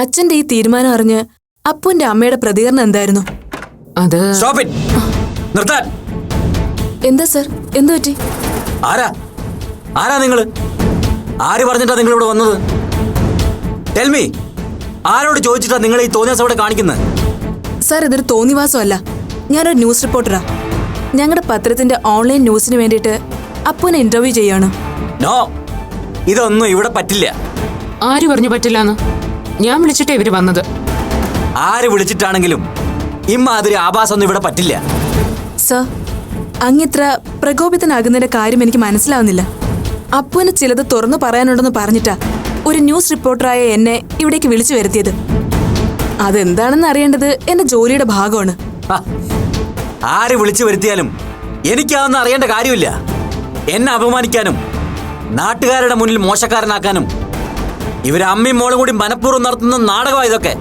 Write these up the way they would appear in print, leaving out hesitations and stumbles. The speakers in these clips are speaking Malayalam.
അച്ഛന്റെ ഈ തീരുമാനം അറിഞ്ഞ് അപ്പുവിന്റെ അമ്മയുടെ പ്രതികരണം എന്തായിരുന്നു? അത് നിർത്താൻ. എന്താ സർ, എന്തു പറ്റി? ആരാ നിങ്ങള്? ആര് പറഞ്ഞിട്ടാ നിങ്ങൾ ഇവിടെ വന്നത്? ടെൽ മീ, ആരോട് ചോദിച്ചിട്ടാ നിങ്ങൾ ഈ തോന്നിയാസം ഇവിടെ കാണിക്കുന്നത്? സാർ, ഇതൊരു തോന്നിവാസമല്ല. ഞാനൊരു ന്യൂസ് റിപ്പോർട്ടറാ. ഞങ്ങളുടെ പത്രത്തിന്റെ ഓൺലൈൻ ന്യൂസിന് വേണ്ടിയിട്ട് അപ്പുവിനെ ഇന്റർവ്യൂ ചെയ്യാണ്. നോ, ഇതൊന്നും ഇവിടെ പറ്റില്ല. ആര് പറഞ്ഞു പറ്റില്ലാന്ന്? ഞാൻ വിളിച്ചിട്ടേ ഇവര് വന്നത്. ആര് വിളിച്ചിട്ടാണെങ്കിലും ഇമ്മാതിരി ആഭാസമൊന്നും ഇവിടെ പറ്റില്ല. സർ, അങ്ങിത്ര പ്രകോപിതനാകുന്നതിന്റെ കാര്യം എനിക്ക് മനസ്സിലാവുന്നില്ല. അപ്പുവിന് ചിലത് തുറന്നു പറയാനുണ്ടെന്ന് പറഞ്ഞിട്ടാ ഒരു ന്യൂസ് റിപ്പോർട്ടറായ എന്നെ ഇവിടേക്ക് വിളിച്ചു വരുത്തിയത്. അതെന്താണെന്ന് അറിയേണ്ടത് എന്റെ ജോലിയുടെ ഭാഗമാണ്. ആര് വിളിച്ചു വരുത്തിയാലും എനിക്കതൊന്നും അറിയേണ്ട കാര്യമില്ല. എന്നെ അപമാനിക്കാനും നാട്ടുകാരുടെ മുന്നിൽ മോശക്കാരനാക്കാനും ഇവര് അമ്മയും മോളും കൂടി മനഃപൂർവ്വം നടത്തുന്ന നാടകമാണ് ഇതൊക്കെ.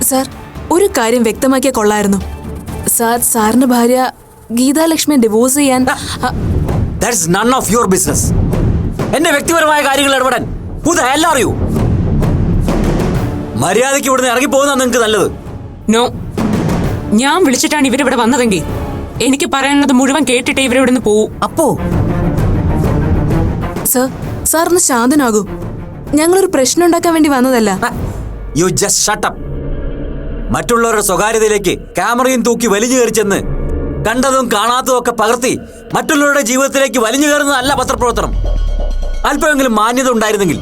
സാർ, ഒരു കാര്യം വ്യക്തമാക്കിയ കൊള്ളായിരുന്നു. സാറിന്റെ ഭാര്യ ഗീതാലക്ഷ്മിയെ ഡിവോഴ്സ് ചെയ്യാൻ. That's none of your business. എന്റെ വ്യക്തിപരമായ കാര്യങ്ങൾ ഇടപെടാൻ who the hell are you? മര്യാദയ്ക്ക് ഇവിടുന്ന് ഇറങ്ങി പോകുന്ന നിങ്ങൾക്ക് നല്ലത്. നോ, ഞാൻ വിളിച്ചിട്ടാണ് ഇവരിവിടെ വന്നതെങ്കിൽ എനിക്ക് പറയാനുള്ളത് മുഴുവൻ കേട്ടിട്ടേ ഇവരിവിടുന്ന് പോവും. അപ്പോ സാറിന് ശാന്തനാകൂ. ഞങ്ങളൊരു പ്രശ്നം ഉണ്ടാക്കാൻ വേണ്ടി വന്നതല്ല. You just shut up. മറ്റുള്ളവരുടെ സ്വകാര്യതയിലേക്ക് ക്യാമറയും തൂക്കി വലിഞ്ഞു കയറി ചെന്ന് കണ്ടതും കാണാത്തതും ഒക്കെ പകർത്തി മറ്റുള്ളവരുടെ ജീവിതത്തിലേക്ക് വലിഞ്ഞു കയറുന്നതല്ല പത്രപ്രവർത്തനം. അല്പമെങ്കിലും മാന്യത ഉണ്ടായിരുന്നെങ്കിൽ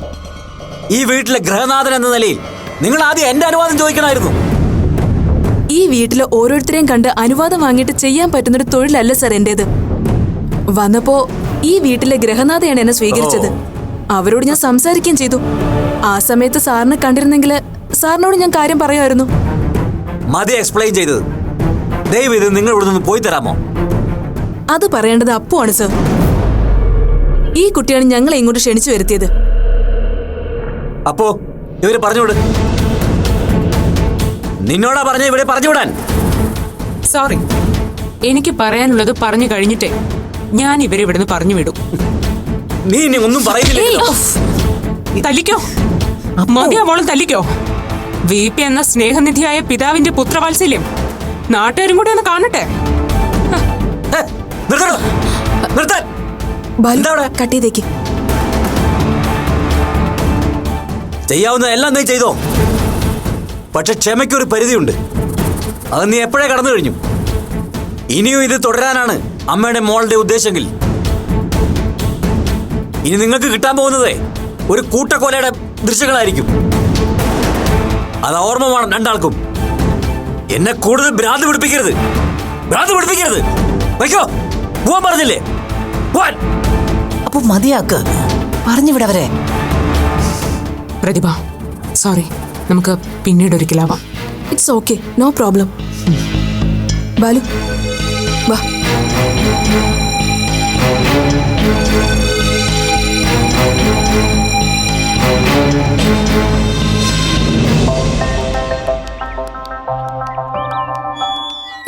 ഈ വീട്ടിലെ ഗൃഹനാഥൻ എന്ന നിലയിൽ നിങ്ങൾ ആദ്യം എന്റെ അനുവാദം ചോദിക്കണമായിരുന്നു. ഈ വീട്ടിലെ ഓരോരുത്തരെയും കണ്ട് അനുവാദം വാങ്ങിയിട്ട് ചെയ്യാൻ പറ്റുന്നൊരു തൊഴിലല്ല സർ എന്റേത്. വന്നപ്പോ ഈ വീട്ടിലെ ഗൃഹനാഥയാണ് എന്നെ സ്വീകരിച്ചത്. അവരോട് ഞാൻ സംസാരിക്കുകയും ചെയ്തു. ആ സമയത്ത് സാറിനെ കണ്ടിരുന്നെങ്കിൽ സാറിനോട് ഞാൻ കാര്യം പറയുമായിരുന്നു. മതി എക്സ്പ്ലെയിൻ ചെയ്തത്. ദയവ് ഇത് നിങ്ങൾ ഇവിടെ നിന്ന് പോയി തരാമോ? അത് പറയേണ്ടത് അപ്പുവാണ് സർ. ഈ കുട്ടിയാണ് ഞങ്ങളെ ഇങ്ങോട്ട് ക്ഷണിച്ചു വരുത്തിയത്. അപ്പോ ഇവര് പറഞ്ഞുവിട്. നിന്നോടാ പറഞ്ഞ ഇവിടെ പറഞ്ഞുവിടാൻ. സോറി, എനിക്ക് പറയാനുള്ളത് പറഞ്ഞു കഴിഞ്ഞിട്ടേ ഞാൻ ഇവരിവിടുന്ന് പറഞ്ഞു വിടും. നീ ഇനി ഒന്നും പറയുന്നില്ല. തല്ലിക്കോ, മതിയാവോളം തല്ലിക്കോ. VP എന്ന സ്നേഹനിധിയായ പിതാവിന്റെ പുത്രവാത്സല്യം നാട്ടുകാരും കൂടെ ഒന്ന് കാണട്ടെ. കട്ട് ചെയ്തേക്ക്. ചെയ്യാവുന്ന എല്ലാം നീ ചെയ്തോ. പക്ഷെ ക്ഷമയ്ക്കൊരു പരിധിയുണ്ട്. അത് നീ എപ്പോഴേ കടന്നു കഴിഞ്ഞു. ഇനിയും ഇത് തുടരാനാണ് അമ്മയുടെ മോളുടെ ഉദ്ദേശമെങ്കിൽ ഇനി നിങ്ങൾക്ക് കിട്ടാൻ പോകുന്നതേ ഒരു കൂട്ടക്കൊലയുടെ ദൃശ്യങ്ങളായിരിക്കും. അത് ഓർമ്മ വേണം രണ്ടാൾക്കും. എന്നെ കൂടുതൽ ഭ്രാന്ത് പിടിപ്പിക്കരുത്. വയ്ക്കോ, പോവാൻ പറഞ്ഞില്ലേ? അപ്പൊ മതിയാക്ക്, പറഞ്ഞു വിടവരെ. പ്രതിഭ, സോറി, നമുക്ക് പിന്നീട് ഒരിക്കലാവാം. It's okay, no problem. Balu, വാ.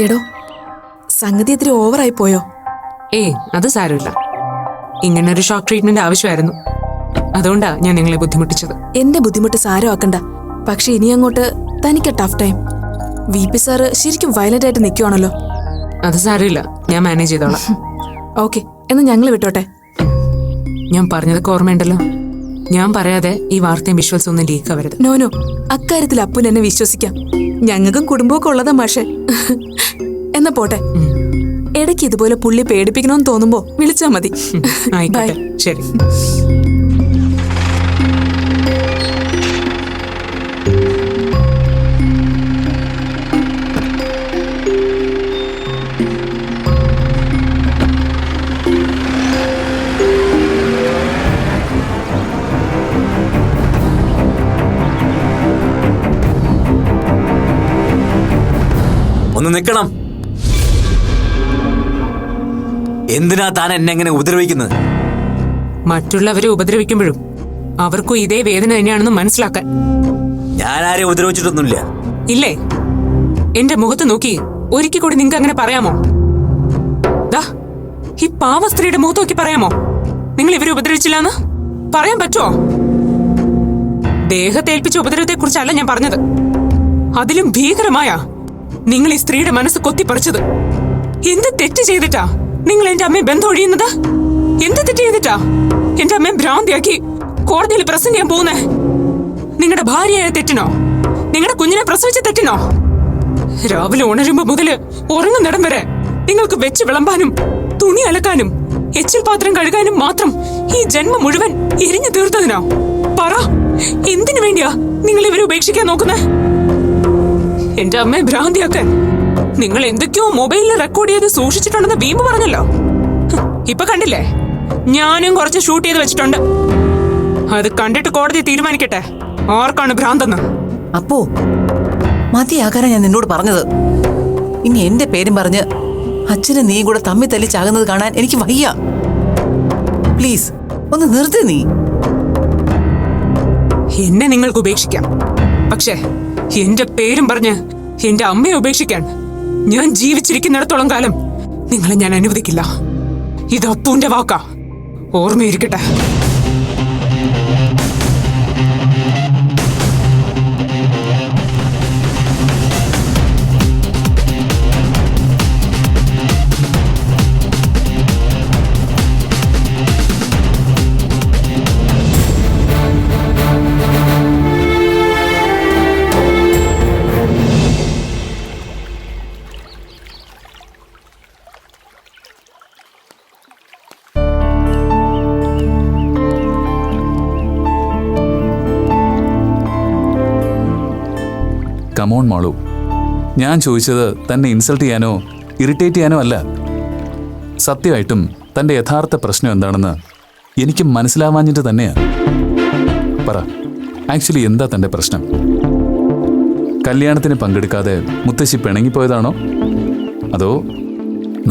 എടോ, സംഗതി ഇത്തിരി ഓവറായി പോയോ? അത് സാരമില്ല. ഇങ്ങനൊരു ഷോക്ക് ട്രീറ്റ്മെന്റ് ആവശ്യമായിരുന്നു. അതുകൊണ്ടാ ഞാൻ നിങ്ങളെ ബുദ്ധിമുട്ടിച്ചത്. എന്റെ ബുദ്ധിമുട്ട് സാരമാക്കണ്ട. പക്ഷെ ഇനി അങ്ങോട്ട് തനിക്ക് ടഫ് ടൈം. VP സാറ് ശരിക്കും വയലന്റ് ആയിട്ട് നിൽക്കുവാണല്ലോ. അത് സാരമില്ല, ഞാൻ മാനേജ് ചെയ്തോളാം. ഓക്കെ, എന്നാ ഞങ്ങൾ വിട്ടോട്ടെ. ഞാൻ പറഞ്ഞതൊക്കെ ഓർമ്മയുണ്ടല്ലോ. ഞാൻ പറയാതെ ഈ വാർത്തയും വിഷ്വൽസ് ഒന്നും ലീക്ക് ആവരുത്. നോനോ, അക്കാര്യത്തിൽ അപ്പുൻ എന്നെ വിശ്വസിക്കാം. ഞങ്ങൾക്കും കുടുംബമൊക്കെ ഉള്ളതാ മാഷെ. എന്നാ പോട്ടെ. ഇടയ്ക്ക് ഇതുപോലെ പുള്ളി പേടിപ്പിക്കണമെന്ന് തോന്നുമ്പോ വിളിച്ചാ മതി. ആയിക്കോട്ടെ, ശരി. ഒന്ന് നിൽക്കണം. എന്തിനാ താൻ എന്നെ എങ്ങനെ ഉപദ്രവിക്കുന്നത്? മറ്റുള്ളവരെ ഉപദ്രവിക്കുമ്പോഴും അവർക്കും ഇതേ വേദന തന്നെയാണെന്ന് മനസ്സിലാക്കാൻ. ഞാൻ ആരെ ഉപദ്രവിച്ചിട്ടൊന്നുമില്ല. ഇല്ലേ? എന്റെ മുഖത്ത് നോക്കി ഒരിക്കൽ കൂടി നിങ്ങൾക്ക് അങ്ങനെ പറയാമോ? ഈ പാവ സ്ത്രീയുടെ മുഖത്ത് നോക്കി പറയാമോ നിങ്ങൾ ഇവരെ ഉപദ്രവിച്ചില്ലെന്ന്? പറയാൻ പറ്റുമോ? ദേഹത്തേൽപ്പിച്ച ഉപദ്രവത്തെ കുറിച്ചല്ല ഞാൻ പറഞ്ഞത്. അതിലും ഭീകരമായ നിങ്ങൾ ഈ സ്ത്രീയുടെ മനസ്സ് കൊത്തിപ്പറിച്ചത്. എന്ത് തെറ്റ് ചെയ്തിട്ടാ നിങ്ങൾ എന്റെ അമ്മയെ ബന്ധം ഒഴിയുന്നത്? എന്ത് തെറ്റ് ചെയ്തിട്ടാ എന്റെ അമ്മയെ ഭ്രാന്തിയാക്കി കോടതിയിൽ പ്രസന്റ് ചെയ്യാൻ പോകുന്നേ? നിങ്ങളുടെ ഭാര്യയായ തെറ്റിനോ? നിങ്ങളുടെ കുഞ്ഞിനെ പ്രസവിച്ച തെറ്റിനോ? രാവിലെ ഉണരുമ്പോ മുതല് ഉറങ്ങുന്നിടം വരെ നിങ്ങൾക്ക് വെച്ച് വിളമ്പാനും തുണി അലക്കാനും എച്ചിൽ പാത്രം കഴുകാനും മാത്രം ഈ ജന്മം മുഴുവൻ എരിഞ്ഞു തീർത്തതിനോ? പറ, എന്തിനു വേണ്ടിയാ നിങ്ങൾ ഇവരെ ഉപേക്ഷിക്കാൻ നോക്കുന്നേ? എന്റെ അമ്മയെ ഭ്രാന്തിയാക്കാൻ നിങ്ങൾ എന്തൊക്കെയോ മൊബൈലിൽ റെക്കോർഡ് ചെയ്ത് സൂക്ഷിച്ചിട്ടുണ്ടെന്ന് വീമ്പ് പറഞ്ഞല്ലോ. ഇപ്പൊ കണ്ടില്ലേ, ഞാനും കുറച്ച് ഷൂട്ട് ചെയ്ത് വെച്ചിട്ടുണ്ട്. അത് കണ്ടിട്ട് കോടതി തീരുമാനിക്കട്ടെ ആർക്കാണ് ഭ്രാന്തെന്ന്. അപ്പോ മതിയാകാരാ ഞാൻ നിന്നോട് പറഞ്ഞത്. ഇനി എന്റെ പേരും പറഞ്ഞ് അച്ഛനും നീയും കൂടെ തമ്മി തല്ലിച്ചാകുന്നത് കാണാൻ എനിക്ക് വയ്യ. പ്ലീസ് ഒന്ന് നിർത്തി നീ. എന്നെ നിങ്ങൾക്ക് ഉപേക്ഷിക്കാം, പക്ഷേ എന്റെ പേരും പറഞ്ഞ് എന്റെ അമ്മയെ ഉപേക്ഷിക്കാൻ ഞാൻ ജീവിച്ചിരിക്കുന്നിടത്തോളം കാലം നിങ്ങളെ ഞാൻ അനുവദിക്കില്ല. ഇത് അപ്പുവിന്റെ വാക്കാ, ഓർമ്മയിരിക്കട്ടെ. കമോൺ മാളു, ഞാൻ ചോദിച്ചത് തന്നെ ഇൻസൾട്ട് ചെയ്യാനോ ഇറിറ്റേറ്റ് ചെയ്യാനോ അല്ല. സത്യമായിട്ടും തൻ്റെ യഥാർത്ഥ പ്രശ്നം എന്താണെന്ന് എനിക്ക് മനസ്സിലാവാഞ്ഞിട്ട് തന്നെയാ. പറ, ആക്ച്വലി എന്താ തൻ്റെ പ്രശ്നം? കല്യാണത്തിന് പങ്കെടുക്കാതെ മുത്തശ്ശി പിണങ്ങിപ്പോയതാണോ? അതോ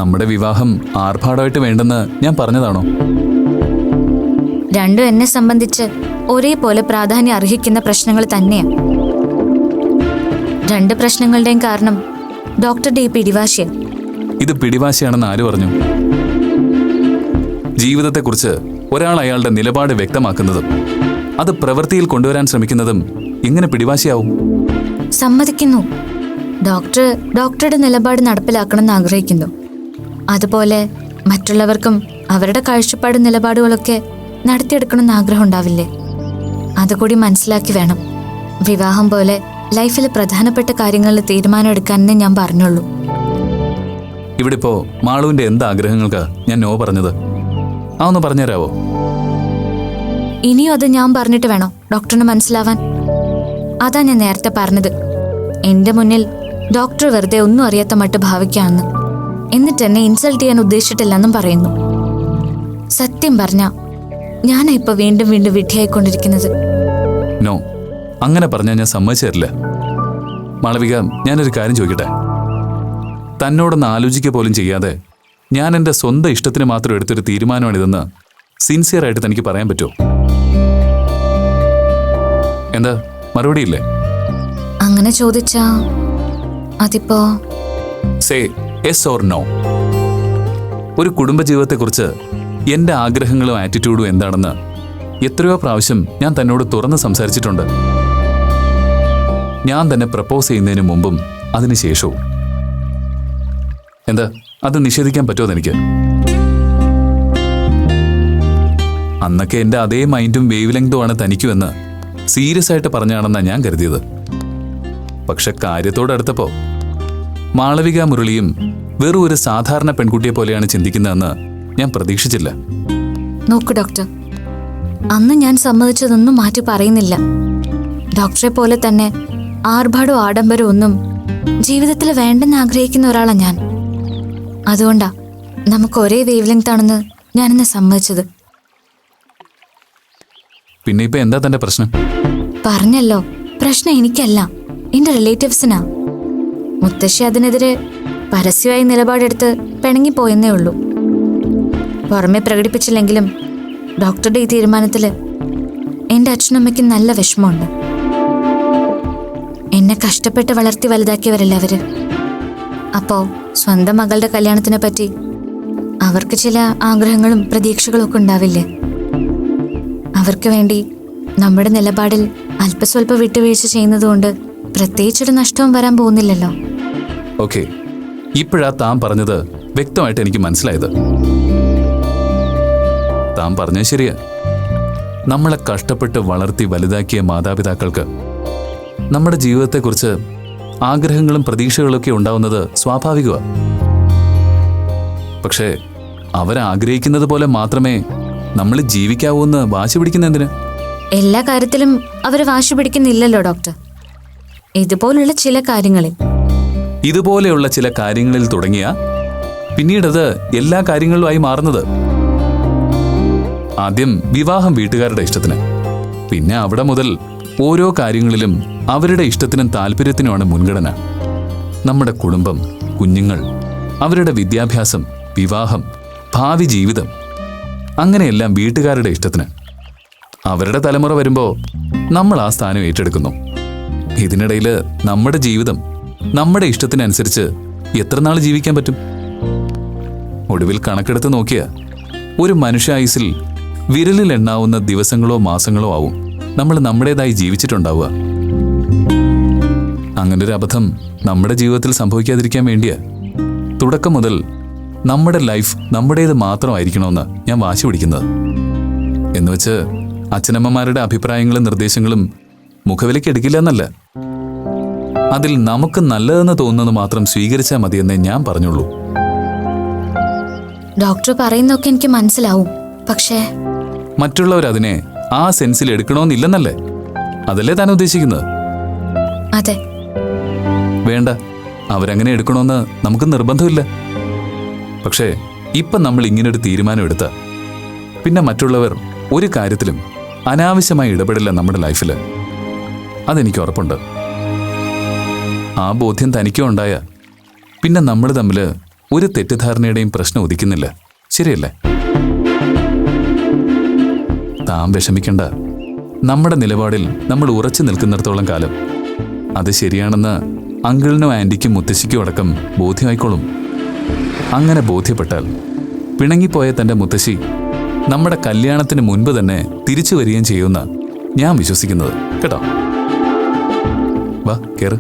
നമ്മുടെ വിവാഹം ആർഭാടമായിട്ട് വേണ്ടെന്ന് ഞാൻ പറഞ്ഞതാണോ? രണ്ടും എന്നെ സംബന്ധിച്ച് ഒരേപോലെ പ്രാധാന്യം അർഹിക്കുന്ന പ്രശ്നങ്ങൾ തന്നെയാണ്. രണ്ട് പ്രശ്നങ്ങളുടെയും കാരണം ഡോക്ടറുടെ ഈ പിടിവാശിയ. ഇത് പിടിവാശിയാണെന്ന് ആര് പറഞ്ഞു? ജീവിതത്തെക്കുറിച്ച് ഒരാൾ അയാളുടെ നിലപാട് വ്യക്തമാക്കുന്നതും അത് പ്രവൃത്തിയിൽ കൊണ്ടുവരാൻ ശ്രമിക്കുന്നതും എങ്ങനെ പിടിവാശിയാവും? സമ്മതിക്കുന്നു, ഡോക്ടറുടെ നിലപാട് നടപ്പിലാക്കണമെന്ന് ആഗ്രഹിക്കുന്നു. അതുപോലെ മറ്റുള്ളവർക്കും അവരുടെ കാഴ്ചപ്പാടും നിലപാടുകളൊക്കെ നടത്തിയെടുക്കണമെന്ന് ആഗ്രഹം ഉണ്ടാവില്ലേ? അതുകൂടി മനസ്സിലാക്കി വേണം വിവാഹം പോലെ ലൈഫിൽ പ്രധാനപ്പെട്ട കാര്യങ്ങളിൽ തീരുമാനം എടുക്കാനെന്ന് ഞാൻ പറഞ്ഞുള്ളൂ. ഇവിടെ ഇപ്പോ മാളുവിന്റെ എന്ത് ആഗ്രഹങ്ങൾക്കാ ഞാൻ നോ പറഞ്ഞത്? ഒന്ന് പറഞ്ഞുതരാവോ? ഇനിയും അത് ഞാൻ പറഞ്ഞിട്ട് വേണോ ഡോക്ടറിന് മനസ്സിലാവാൻ? അതാ ഞാൻ നേരത്തെ പറഞ്ഞത്. എന്റെ മുന്നിൽ ഡോക്ടർ വെറുതെ ഒന്നും അറിയാത്ത മട്ട് ഭാവിക്കാമെന്ന്, എന്നിട്ട് എന്നെ ഇൻസൾട്ട് ചെയ്യാൻ ഉദ്ദേശിച്ചിട്ടില്ലെന്നും പറയുന്നു. സത്യം പറഞ്ഞ ഞാനാ ഇപ്പൊ വീണ്ടും വീണ്ടും വിഡ്ഢിയായിക്കൊണ്ടിരിക്കുന്നത്. നോ, അങ്ങനെ പറഞ്ഞാൽ ഞാൻ സമ്മതിച്ചു തരില്ല. മാളവിക, ഞാനൊരു കാര്യം ചോദിക്കട്ടെ? തന്നോടൊന്ന് ആലോചിക്കുക പോലും ചെയ്യാതെ ഞാൻ എൻ്റെ സ്വന്തം ഇഷ്ടത്തിന് മാത്രം എടുത്തൊരു തീരുമാനമാണിതെന്ന് സിൻസിയറായിട്ട് തനിക്ക് പറയാൻ പറ്റുമോ? എന്താ മറുപടിയില്ലേ? അങ്ങനെ ചോദിച്ചാ അതിപ്പോ സേ യെസ് ഓർ നോ. ഒരു കുടുംബജീവിതത്തെക്കുറിച്ച് എൻ്റെ ആഗ്രഹങ്ങളും ആറ്റിറ്റ്യൂഡും എന്താണെന്ന് എത്രയോ പ്രാവശ്യം ഞാൻ തന്നോട് തുറന്ന് സംസാരിച്ചിട്ടുണ്ട്. ഞാൻ തന്നെ പ്രപ്പോസ് ചെയ്യുന്നതിന് മുമ്പും അതിനുശേഷവും. എന്താ അത് നിഷേധിക്കാൻ പറ്റുമോ എനിക്ക്? അന്നൊക്കെ എൻ്റെ അതേ മൈൻഡും വേവ് ലെങ്തുമാണ് തനിക്കുമെന്ന് സീരിയസ് ആയിട്ട് പറഞ്ഞാണെന്നാണ് ഞാൻ കരുതിയത്. പക്ഷെ കാര്യത്തോടടുത്തപ്പോ മാളവിക മുരളിയും വെറും ഒരു സാധാരണ പെൺകുട്ടിയെ പോലെയാണ് ചിന്തിക്കുന്നതെന്ന് ഞാൻ പ്രതീക്ഷിച്ചില്ല. നോക്കൂ ഡോക്ടർ, അന്ന് ഞാൻ സമ്മതിച്ചതൊന്നും മാറ്റി പറയുന്നില്ല. ഡോക്ടറെ പോലെ തന്നെ ആർഭാടവും ആഡംബരവും ഒന്നും ജീവിതത്തിൽ വേണ്ടെന്ന് ആഗ്രഹിക്കുന്ന ഒരാളാണ് ഞാൻ. അതുകൊണ്ടാ നമുക്ക് ഒരേ വേവ് ലെങ്ത് ആണെന്ന് ഞാനിന്ന് സമ്മതിച്ചത്. പിന്നെ ഇപ്പൊ എന്താ തന്റെ പ്രശ്നം? പറഞ്ഞല്ലോ, പ്രശ്നം എനിക്കല്ല, എന്റെ റിലേറ്റീവ്സിനാ. മുത്തശ്ശി അതിനെതിരെ പരസ്യമായി നിലപാടെടുത്ത് പിണങ്ങിപ്പോയെന്നേ ഉള്ളൂ. പുറമെ പ്രകടിപ്പിച്ചില്ലെങ്കിലും ഡോക്ടറുടെ ഈ തീരുമാനത്തില് എന്റെ അച്ഛനമ്മയ്ക്ക് നല്ല വിഷമമുണ്ട്. എന്നെ കഷ്ടപ്പെട്ട് വളർത്തി വലുതാക്കിയവരല്ല അവര്. അപ്പോ സ്വന്തം മകളുടെ കല്യാണത്തിനെ പറ്റി അവർക്ക് ചില ആഗ്രഹങ്ങളും പ്രതീക്ഷകളും ഒക്കെ ഉണ്ടാവില്ലേ? അവർക്ക് വേണ്ടി നമ്മുടെ നിലപാടിൽ അല്പസ്വല്പ വിട്ടുവീഴ്ച ചെയ്യുന്നതുകൊണ്ട് പ്രത്യേകിച്ചൊരു നഷ്ടവും വരാൻ പോകുന്നില്ലല്ലോ. ഓക്കെ, ഇപ്പോഴാ താൻ പറഞ്ഞത് വ്യക്തമായിട്ട് എനിക്ക് മനസ്സിലായത്. താൻ പറഞ്ഞത് ശരിയാ. നമ്മളെ കഷ്ടപ്പെട്ട് വളർത്തി വലുതാക്കിയ മാതാപിതാക്കൾക്ക് നമ്മുടെ ജീവിതത്തെക്കുറിച്ച് ആഗ്രഹങ്ങളും പ്രതീക്ഷകളൊക്കെ ഉണ്ടാവുന്നത് സ്വാഭാവികമാണ്. പക്ഷേ അവരാഗ്രഹിക്കുന്നത് പോലെ മാത്രമേ നമ്മൾ ജീവിക്കാവൂ എന്ന് വാശി പിടിക്കുന്ന എന്തിന്? എല്ലാ കാര്യത്തിലും അവർ വാശി പിടിക്കുന്നില്ലല്ലോ ഡോക്ടർ. ഇതുപോലുള്ള ചില കാര്യങ്ങളിൽ ഇതുപോലെയുള്ള ചില കാര്യങ്ങളിൽ തുടങ്ങിയ പിന്നീടത് എല്ലാ കാര്യങ്ങളിലുമായി മാറുന്നത്. ആദ്യം വിവാഹം വീട്ടുകാരുടെ ഇഷ്ടത്തിന്, പിന്നെ അവിടെ മുതൽ ഓരോ കാര്യങ്ങളിലും അവരുടെ ഇഷ്ടത്തിനും താല്പര്യത്തിനുമാണ് മുൻഗണന. നമ്മുടെ കുടുംബം, കുഞ്ഞുങ്ങൾ, അവരുടെ വിദ്യാഭ്യാസം, വിവാഹം, ഭാവി ജീവിതം, അങ്ങനെയെല്ലാം വീട്ടുകാരുടെ ഇഷ്ടത്തിന്. അവരുടെ തലമുറ വരുമ്പോൾ നമ്മൾ ആ സ്ഥാനം ഏറ്റെടുക്കുന്നു. ഇതിനിടയിൽ നമ്മുടെ ജീവിതം നമ്മുടെ ഇഷ്ടത്തിനനുസരിച്ച് എത്ര നാൾ ജീവിക്കാൻ പറ്റും? ഒടുവിൽ കണക്കെടുത്ത് നോക്കിയ ഒരു മനുഷ്യായുസിൽ വിരലിൽ എണ്ണാവുന്ന ദിവസങ്ങളോ മാസങ്ങളോ ആവും നമ്മൾ നമ്മുടേതായി ജീവിച്ചിട്ടുണ്ടാവുക. അങ്ങനൊരു അബദ്ധം നമ്മുടെ ജീവിതത്തിൽ സംഭവിക്കാതിരിക്കാൻ വേണ്ടിയാ തുടക്കം മുതൽ നമ്മുടെ ലൈഫ് നമ്മുടേത് മാത്രമായിരിക്കണമെന്ന് ഞാൻ വാശി പിടിക്കുന്നത്. എന്നുവെച്ച് അച്ഛനമ്മമാരുടെ അഭിപ്രായങ്ങളും നിർദ്ദേശങ്ങളും മുഖവിലേക്ക് എടുക്കില്ല എന്നല്ല. അതിൽ നമുക്ക് നല്ലതെന്ന് തോന്നുന്നത് മാത്രം സ്വീകരിച്ചാൽ മതിയെന്നേ ഞാൻ പറഞ്ഞുള്ളൂ. ഡോക്ടർ പറയുന്നതൊക്കെ എനിക്ക് മനസ്സിലാവും. പക്ഷേ മറ്റുള്ളവരതിനെ ആ സെൻസിൽ എടുക്കണമെന്നില്ലെന്നല്ലേ? അതല്ലേ താൻ ഉദ്ദേശിക്കുന്നത്? അതെ. വേണ്ട, അവരങ്ങനെ എടുക്കണമെന്ന് നമുക്ക് നിർബന്ധമില്ല. പക്ഷേ ഇപ്പം നമ്മൾ ഇങ്ങനൊരു തീരുമാനം എടുത്ത പിന്നെ മറ്റുള്ളവർ ഒരു കാര്യത്തിലും അനാവശ്യമായി ഇടപെടില്ല നമ്മുടെ ലൈഫിൽ. അതെനിക്ക് ഉറപ്പുണ്ട്. ആ ബോധ്യം തനിക്കും ഉണ്ടായ പിന്നെ നമ്മൾ തമ്മിൽ ഒരു തെറ്റിദ്ധാരണയുടെയും പ്രശ്നം ഉദിക്കുന്നില്ല. ശരിയല്ലേ? താൻ വിഷമിക്കണ്ട. നമ്മുടെ നിലപാടിൽ നമ്മൾ ഉറച്ചു നിൽക്കുന്നിടത്തോളം കാലം അത് ശരിയാണെന്ന് അങ്കിളിനും ആൻറ്റിക്കും മുത്തശ്ശിക്കും അടക്കം ബോധ്യമായിക്കോളും. അങ്ങനെ ബോധ്യപ്പെട്ടാൽ പിണങ്ങിപ്പോയ തൻ്റെ മുത്തശ്ശി നമ്മുടെ കല്യാണത്തിന് മുൻപ് തന്നെ തിരിച്ചു വരികയും ചെയ്യുമെന്ന് ഞാൻ വിശ്വസിക്കുന്നത്. കേട്ടോ? വാ, കേറ്.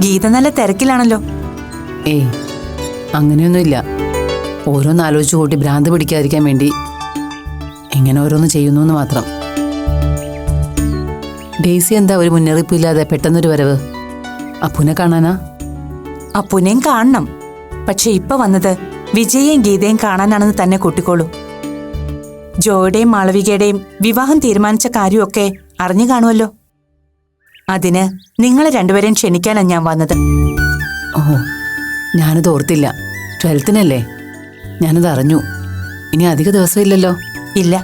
ഗീത നല്ല തിരക്കിലാണല്ലോ. ഏയ്, അങ്ങനെയൊന്നുമില്ല. ഓരോന്ന് ആലോചിച്ച് കൂട്ടി ഭ്രാന്ത് പിടിക്കാതിരിക്കാൻ വേണ്ടി ഇങ്ങനെ ഓരോന്ന് ചെയ്യുന്നു എന്ന് മാത്രം. ഡെയ്സി എന്താ ഒരു മുന്നറിയിപ്പില്ലാതെ പെട്ടെന്നൊരു വരവ്? അപ്പുനെ കാണാനാ? അപ്പുനെയും കാണണം. പക്ഷെ ഇപ്പൊ വന്നത് വിജയെയും ഗീതയും കാണാനാണെന്ന് തന്നെ കൂട്ടിക്കോളൂ. ജോയുടെയും മാളവികയുടെയും വിവാഹം തീരുമാനിച്ച കാര്യമൊക്കെ അറിഞ്ഞു കാണുമല്ലോ. അതിന് നിങ്ങളെ രണ്ടുപേരെയും ക്ഷണിക്കാനാണ് ഞാൻ വന്നത്. ഓ, ഞാനത് ഓർത്തില്ല. 12-നല്ലേ? ഞാനത് അറിഞ്ഞു. ഇനി അധിക ദിവസമില്ലല്ലോ. ഇല്ല,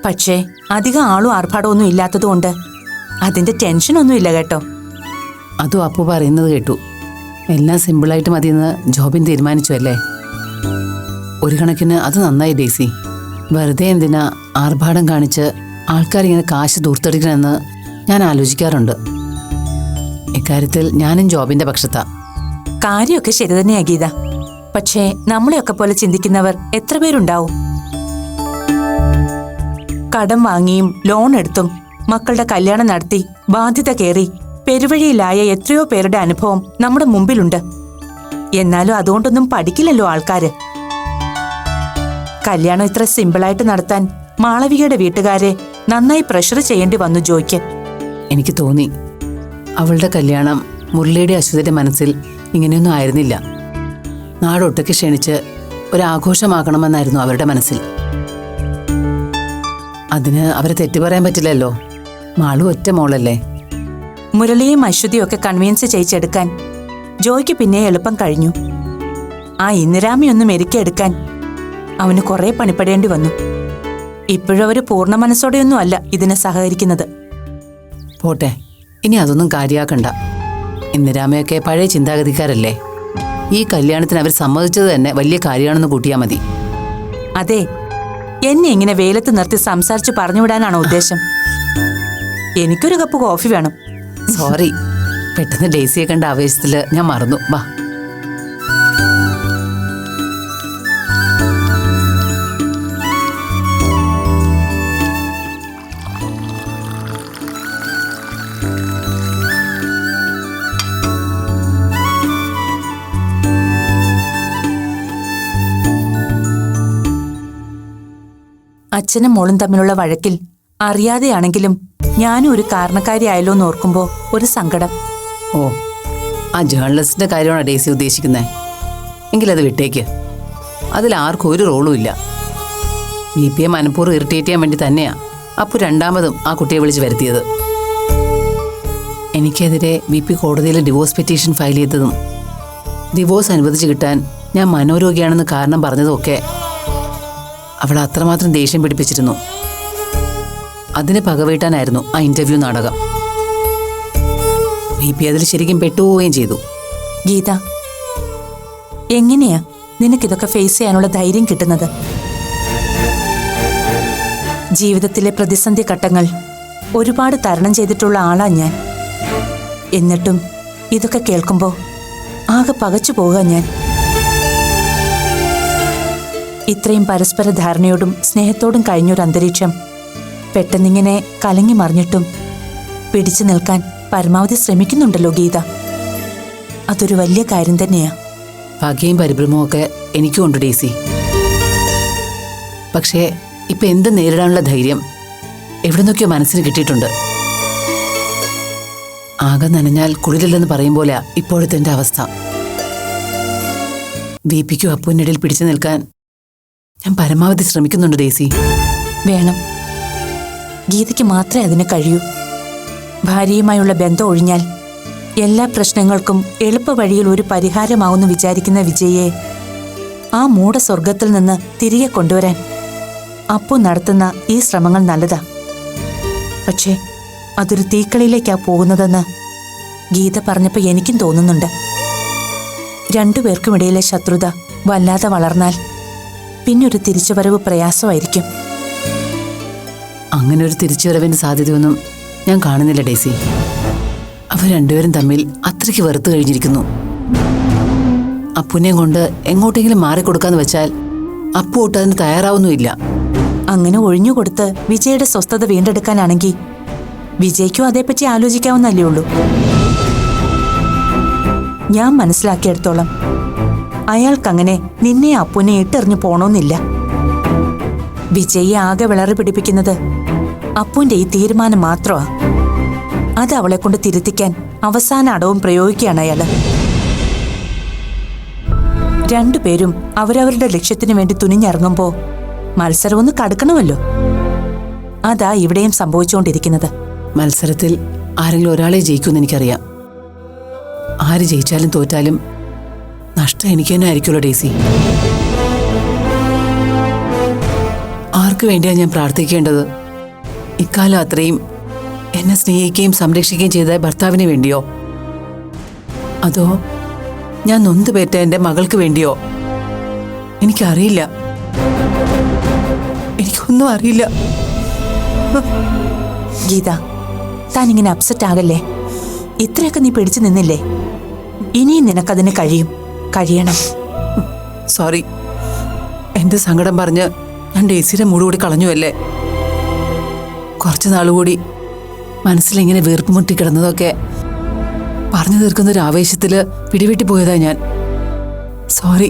പക്ഷേ അധികം ആളും ആർഭാടമൊന്നും ഇല്ലാത്തതുകൊണ്ട് അതിന്റെ ടെൻഷനൊന്നും ഇല്ല കേട്ടോ. അതും അപ്പു പറയുന്നത് കേട്ടു. എല്ലാം സിമ്പിളായിട്ട് മതിയെന്ന് ജോബിൻ തീരുമാനിച്ചു അല്ലേ? ഒരു കണക്കിന് അത് നന്നായി ഡെയ്സി. വെറുതെ എന്തിനാ ആർഭാടം കാണിച്ച് ആൾക്കാരിങ്ങനെ കാശ് ദൂർത്തെടുക്കണമെന്ന് ഞാൻ ആലോചിക്കാറുണ്ട്. ഇക്കാര്യത്തിൽ ഞാനും ജോബിന്റെ പക്ഷത്താ. കാര്യമൊക്കെ ശരി തന്നെയാ ഗീത. പക്ഷേ നമ്മളെയൊക്കെ പോലെ ചിന്തിക്കുന്നവർ എത്ര പേരുണ്ടാവും? കടം വാങ്ങിയും ലോൺ എടുത്തും മക്കളുടെ കല്യാണം നടത്തി ബാധ്യത കയറി പെരുവഴിയിലായ എത്രയോ പേരുടെ അനുഭവം നമ്മുടെ മുമ്പിലുണ്ട്. എന്നാലും അതുകൊണ്ടൊന്നും പഠിക്കില്ലല്ലോ ആൾക്കാര്. കല്യാണം ഇത്ര സിമ്പിളായിട്ട് നടത്താൻ മാളവികയുടെ വീട്ടുകാരെ നന്നായി പ്രഷർ ചെയ്യേണ്ടി വന്നു ജോയ്ക്ക്. എനിക്ക് തോന്നി അവളുടെ കല്യാണം മുരളിയുടെ അശ്വതിയുടെ മനസ്സിൽ ഇങ്ങനെയൊന്നും ആയിരുന്നില്ല. നാടൊട്ടൊക്കെ ക്ഷണിച്ച് ഒരാഘോഷമാക്കണമെന്നായിരുന്നു അവരുടെ മനസ്സിൽ. അതിന് അവരെ തെറ്റു പറയാൻ പറ്റില്ലല്ലോ. മാളു ഒറ്റ മോളല്ലേ. മുരളിയും അശ്വതിയും ഒക്കെ കൺവീൻസ് ചെയ്യിച്ചെടുക്കാൻ ജോയ്ക്ക് പിന്നെ എളുപ്പം കഴിഞ്ഞു. ആ ഇന്ദിരാമയൊന്നും മെരുക്കിയെടുക്കാൻ അവന് കുറെ പണിപ്പെടേണ്ടി വന്നു. ഇപ്പോഴും അവര് പൂർണ്ണ മനസ്സോടെയൊന്നും അല്ല ഇതിനെ സഹകരിക്കുന്നത്. പോട്ടെ, ഇനി അതൊന്നും കാര്യാക്കണ്ട. ഇന്ദിരാമയൊക്കെ പഴയ ചിന്താഗതിക്കാരല്ലേ. ഈ കല്യാണത്തിന് അവർ സമ്മതിച്ചത് തന്നെ വലിയ കാര്യമാണെന്ന് കൂട്ടിയാൽ മതി. അതെ, എന്നെ ഇങ്ങനെ വെയിലത്ത് നിർത്തി സംസാരിച്ച് പറഞ്ഞുവിടാനാണോ ഉദ്ദേശം? എനിക്കൊരു കപ്പ് കോഫി വേണം. സോറി, പെട്ടെന്ന് ഡേസിയെ കണ്ട ആവേശത്തില് ഞാൻ മറന്നു. വാ. അച്ഛനും മോളും തമ്മിലുള്ള വഴക്കിൽ അറിയാതെയാണെങ്കിലും ഞാനും ഒരു കാരണക്കാരിയായല്ലോ എന്ന് ഓർക്കുമ്പോ ഒരു സങ്കടം. ഓ, ആ ജേർണലിസ്റ്റിന്റെ കാര്യമാണോ ഡേസി ഉദ്ദേശിക്കുന്നത്? എങ്കിലത് വിട്ടേക്ക്. അതിൽ ആർക്കും ഒരു റോളും ഇല്ല. VP മനഃപൂർവ്വം ഇറിറ്റേറ്റ് ചെയ്യാൻ വേണ്ടി തന്നെയാ അപ്പു രണ്ടാമതും ആ കുട്ടിയെ വിളിച്ച് വരുത്തിയത്. എനിക്കെതിരെ VP കോടതിയിൽ ഡിവോഴ്സ് പെറ്റീഷൻ ഫയൽ ചെയ്തതും ഡിവോഴ്സ് അനുവദിച്ച് കിട്ടാൻ ഞാൻ മനോരോഗിയാണെന്ന് കാരണം പറഞ്ഞതുമൊക്കെ അവൾ അത്രമാത്രം ദേഷ്യം പിടിപ്പിച്ചിരുന്നു. അതിന് പകവീട്ടാനായിരുന്നു ആ ഇന്റർവ്യൂ നാടകം. VP അതിൽ ശരിക്കും പെട്ടുപോവുകയും ചെയ്തു. ഗീത, എങ്ങനെയാ നിനക്കിതൊക്കെ ഫേസ് ചെയ്യാനുള്ള ധൈര്യം കിട്ടുന്നത്? ജീവിതത്തിലെ പ്രതിസന്ധി ഘട്ടങ്ങൾ ഒരുപാട് തരണം ചെയ്തിട്ടുള്ള ആളാ ഞാൻ. എന്നിട്ടും ഇതൊക്കെ കേൾക്കുമ്പോ ആകെ പകച്ചു പോവുക ഞാൻ. ഇത്രയും പരസ്പര ധാരണയോടും സ്നേഹത്തോടും കഴിഞ്ഞൊരു അന്തരീക്ഷം പെട്ടെന്നിങ്ങനെ കലങ്ങി മറിഞ്ഞിട്ടും പിടിച്ചു നിൽക്കാൻ പരമാവധി ശ്രമിക്കുന്നുണ്ടല്ലോ ഗീത. അതൊരു വലിയ കാര്യം തന്നെയാ. പകയും പരിഭ്രമവും ഒക്കെ എനിക്കും ഉണ്ട് ഡേസി. പക്ഷേ ഇപ്പൊ എന്ത് നേരിടാനുള്ള ധൈര്യം എവിടെ നിന്നൊക്കെയോ മനസ്സിന് കിട്ടിയിട്ടുണ്ട്. ആകെ നനഞ്ഞാൽ കുളിരില്ലെന്ന് പറയും പോലെയാ ഇപ്പോഴത്തെ എൻ്റെ അവസ്ഥ. VPക്കും അപ്പുവിനിടയിൽ പിടിച്ചു നിൽക്കാൻ ഞാൻ പരമാവധി ശ്രമിക്കുന്നുണ്ട് ഡേസി. വേണം, ഗീതയ്ക്ക് മാത്രമേ അതിന് കഴിയൂ. ഭാര്യയുമായുള്ള ബന്ധം ഒഴിഞ്ഞാൽ എല്ലാ പ്രശ്നങ്ങൾക്കും എളുപ്പ വഴിയിൽ ഒരു പരിഹാരമാവുമെന്ന് വിചാരിക്കുന്ന വിജയെ ആ മൂഢസ്വർഗത്തിൽ നിന്ന് തിരികെ കൊണ്ടുവരാൻ അപ്പു നടത്തുന്ന ഈ ശ്രമങ്ങൾ നല്ലതാ. പക്ഷേ അതൊരു തീക്കളിയിലേക്കാ പോകുന്നതെന്ന് ഗീത പറഞ്ഞപ്പോൾ എനിക്കും തോന്നുന്നുണ്ട്. രണ്ടുപേർക്കുമിടയിലെ ശത്രുത വല്ലാതെ വളർന്നാൽ പിന്നൊരു തിരിച്ചുവരവ് പ്രയാസമായിരിക്കും. അങ്ങനെ ഒരു തിരിച്ചുവരവിന്റെ സാധ്യതയൊന്നും ഞാൻ കാണുന്നില്ല ഡേസി. അവർ രണ്ടുപേരും തമ്മിൽ അത്രയ്ക്ക് വെറുത്തു കഴിഞ്ഞിരിക്കുന്നു. അപ്പുനെയും കൊണ്ട് എങ്ങോട്ടെങ്കിലും മാറിക്കൊടുക്കാന്ന് വെച്ചാൽ അപ്പു ഒട്ട് അതിന് തയ്യാറാവുന്നുമില്ല. അങ്ങനെ ഒഴിഞ്ഞുകൊടുത്ത് വിജയുടെ സ്വസ്ഥത വീണ്ടെടുക്കാനാണെങ്കിൽ വിജയ്ക്കും അതേപ്പറ്റി ആലോചിക്കാവുന്നല്ലേ ഉള്ളൂ. ഞാൻ മനസ്സിലാക്കിയെടുത്തോളം അയാൾക്കങ്ങനെ നിന്നെ അപ്പുനെ ഇട്ടെറിഞ്ഞു പോണോന്നില്ല. വിജയെ ആകെ വിളറി പിടിപ്പിക്കുന്നത് അപ്പുന്റെ ഈ തീരുമാനം മാത്രമാ. അത് അവളെ കൊണ്ട് തിരുത്തിക്കാൻ അവസാന അടവും പ്രയോഗിക്കുകയാണ് അയാള്. രണ്ടുപേരും അവരവരുടെ ലക്ഷ്യത്തിനു വേണ്ടി തുനിഞ്ഞിറങ്ങുമ്പോ മത്സരം ഒന്ന് കടുക്കണമല്ലോ. അതാ ഇവിടെയും സംഭവിച്ചുകൊണ്ടിരിക്കുന്നത്. മത്സരത്തിൽ ആരെങ്കിലും ഒരാളെ ജയിക്കുമെന്ന് എനിക്കറിയാം. ആര് ജയിച്ചാലും തോറ്റാലും നഷ്ടം എനിക്ക് തന്നെ ആയിരിക്കുമല്ലോ ഡേസി. ആർക്കു വേണ്ടിയാണ് ഞാൻ പ്രാർത്ഥിക്കേണ്ടത്? ഇക്കാലം അത്രയും എന്നെ സ്നേഹിക്കുകയും സംരക്ഷിക്കുകയും ചെയ്ത ഭർത്താവിന് വേണ്ടിയോ, അതോ ഞാൻ നൊന്തുപേറ്റ എൻ്റെ മകൾക്ക് വേണ്ടിയോ? എനിക്കറിയില്ല, എനിക്കൊന്നും അറിയില്ല. ഗീത, താനിങ്ങനെ അപ്സെറ്റ് ആകല്ലേ. ഇത്രയൊക്കെ നീ പിടിച്ചു നിന്നില്ലേ? ഇനിയും നിനക്കതിന് കഴിയണം. സോറി, എൻ്റെ സങ്കടം പറഞ്ഞ് ഞാൻ ഡേസിയുടെ മൂട് കൂടി കളഞ്ഞുവല്ലേ. കുറച്ച് നാളുകൂടി മനസ്സിലിങ്ങനെ വീർപ്പ് മുട്ടി കിടന്നതൊക്കെ പറഞ്ഞു തീർക്കുന്നൊരു ആവേശത്തിൽ പിടിവിട്ടി പോയതാ ഞാൻ. സോറി.